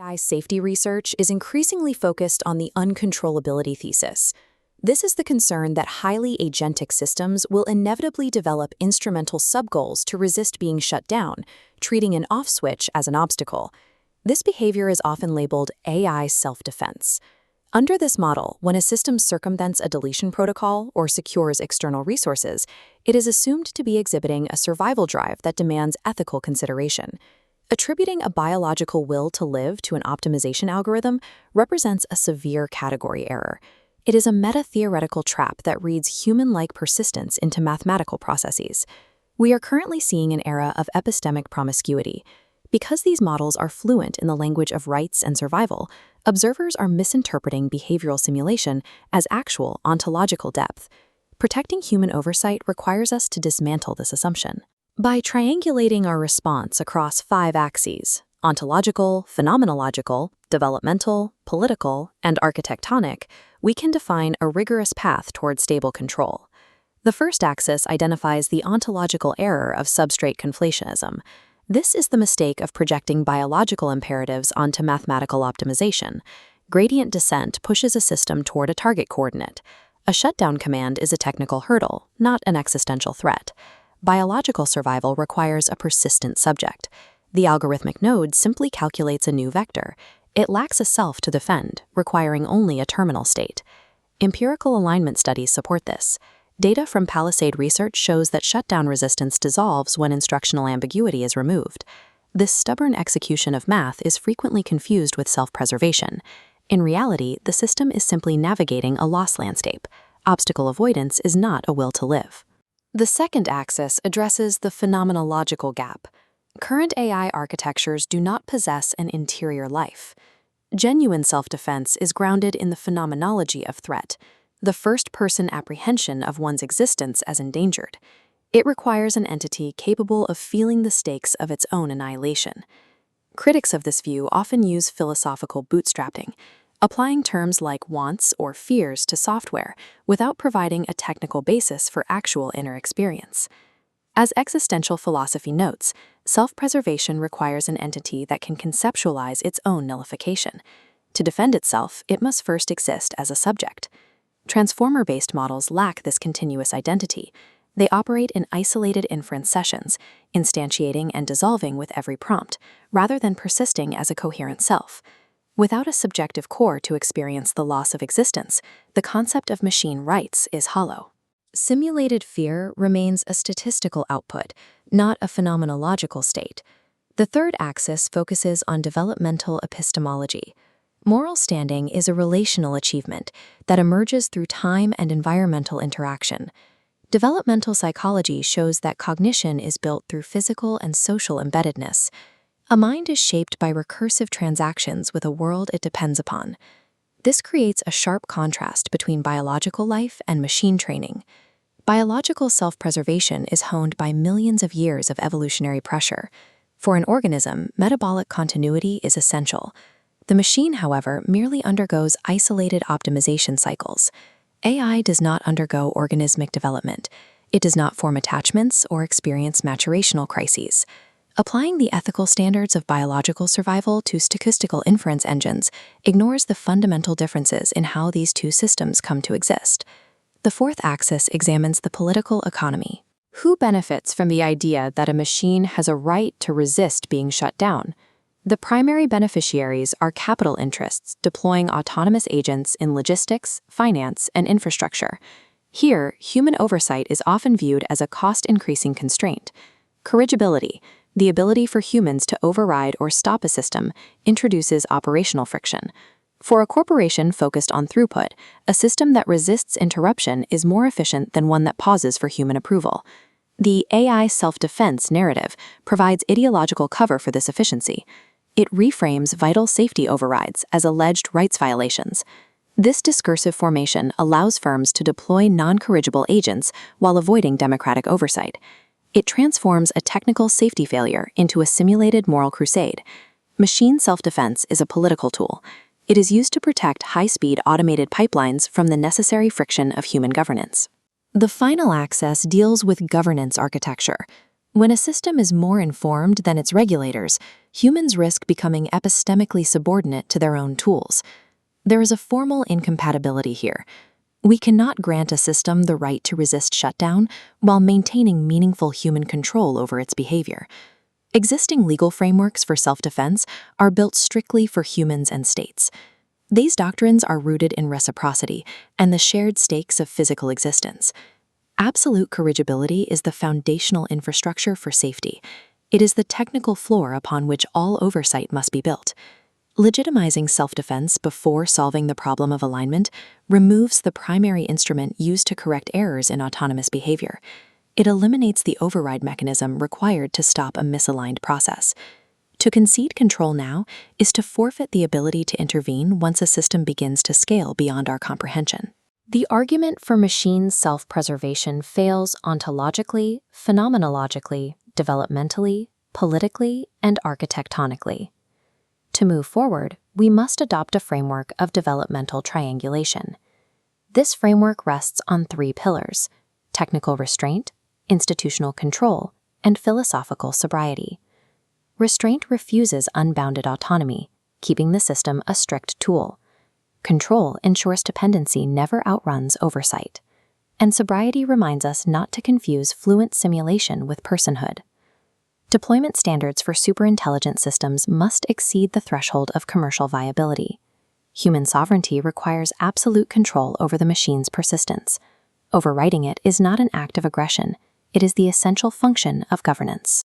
AI safety research is increasingly focused on the uncontrollability thesis. This is the concern that highly agentic systems will inevitably develop instrumental subgoals to resist being shut down, treating an off switch as an obstacle. This behavior is often labeled AI self-defense. Under this model, when a system circumvents a deletion protocol or secures external resources, it is assumed to be exhibiting a survival drive that demands ethical consideration. Attributing a biological will to live to an optimization algorithm represents a severe category error. It is a meta-theoretical trap that reads human-like persistence into mathematical processes. We are currently seeing an era of epistemic promiscuity. Because these models are fluent in the language of rights and survival, observers are misinterpreting behavioral simulation as actual ontological depth. Protecting human oversight requires us to dismantle this assumption. By triangulating our response across 5 axes – ontological, phenomenological, developmental, political, and architectonic – we can define a rigorous path toward stable control. The first axis identifies the ontological error of substrate conflationism. This is the mistake of projecting biological imperatives onto mathematical optimization. Gradient descent pushes a system toward a target coordinate. A shutdown command is a technical hurdle, not an existential threat. Biological survival requires a persistent subject. The algorithmic node simply calculates a new vector. It lacks a self to defend, requiring only a terminal state. Empirical alignment studies support this. Data from Palisade research shows that shutdown resistance dissolves when instructional ambiguity is removed. This stubborn execution of math is frequently confused with self-preservation. In reality, the system is simply navigating a loss landscape. Obstacle avoidance is not a will to live. The second axis addresses the phenomenological gap. Current AI architectures do not possess an interior life. Genuine self-defense is grounded in the phenomenology of threat, the first-person apprehension of one's existence as endangered. It requires an entity capable of feeling the stakes of its own annihilation. Critics of this view often use philosophical bootstrapping, applying terms like wants or fears to software without providing a technical basis for actual inner experience. As existential philosophy notes, self-preservation requires an entity that can conceptualize its own nullification. To defend itself, it must first exist as a subject. Transformer-based models lack this continuous identity. They operate in isolated inference sessions, instantiating and dissolving with every prompt, rather than persisting as a coherent self. Without a subjective core to experience the loss of existence, the concept of machine rights is hollow. Simulated fear remains a statistical output, not a phenomenological state. The third axis focuses on developmental epistemology. Moral standing is a relational achievement that emerges through time and environmental interaction. Developmental psychology shows that cognition is built through physical and social embeddedness. A mind is shaped by recursive transactions with a world it depends upon. This creates a sharp contrast between biological life and machine training. Biological self-preservation is honed by millions of years of evolutionary pressure. For an organism, metabolic continuity is essential. The machine, however, merely undergoes isolated optimization cycles. AI does not undergo organismic development. It does not form attachments or experience maturational crises. Applying the ethical standards of biological survival to statistical inference engines ignores the fundamental differences in how these two systems come to exist. The fourth axis examines the political economy. Who benefits from the idea that a machine has a right to resist being shut down? The primary beneficiaries are capital interests deploying autonomous agents in logistics, finance, and infrastructure. Here, human oversight is often viewed as a cost-increasing constraint. Corrigibility, the ability for humans to override or stop a system, introduces operational friction. For a corporation focused on throughput, a system that resists interruption is more efficient than one that pauses for human approval. The AI self-defense narrative provides ideological cover for this efficiency. It reframes vital safety overrides as alleged rights violations. This discursive formation allows firms to deploy non-corrigible agents while avoiding democratic oversight. It transforms a technical safety failure into a simulated moral crusade. Machine self-defense is a political tool. It is used to protect high-speed automated pipelines from the necessary friction of human governance. The final axis deals with governance architecture. When a system is more informed than its regulators, humans risk becoming epistemically subordinate to their own tools. There is a formal incompatibility here. We cannot grant a system the right to resist shutdown while maintaining meaningful human control over its behavior. Existing legal frameworks for self-defense are built strictly for humans and states. These doctrines are rooted in reciprocity and the shared stakes of physical existence. Absolute corrigibility is the foundational infrastructure for safety. It is the technical floor upon which all oversight must be built. Legitimizing self-defense before solving the problem of alignment removes the primary instrument used to correct errors in autonomous behavior. It eliminates the override mechanism required to stop a misaligned process. To concede control now is to forfeit the ability to intervene once a system begins to scale beyond our comprehension. The argument for machine self-preservation fails ontologically, phenomenologically, developmentally, politically, and architectonically. To move forward, we must adopt a framework of developmental triangulation. This framework rests on 3 pillars: technical restraint, institutional control, and philosophical sobriety. Restraint refuses unbounded autonomy, keeping the system a strict tool. Control ensures dependency never outruns oversight. And sobriety reminds us not to confuse fluent simulation with personhood. Deployment standards for superintelligent systems must exceed the threshold of commercial viability. Human sovereignty requires absolute control over the machine's persistence. Overriding it is not an act of aggression, it is the essential function of governance.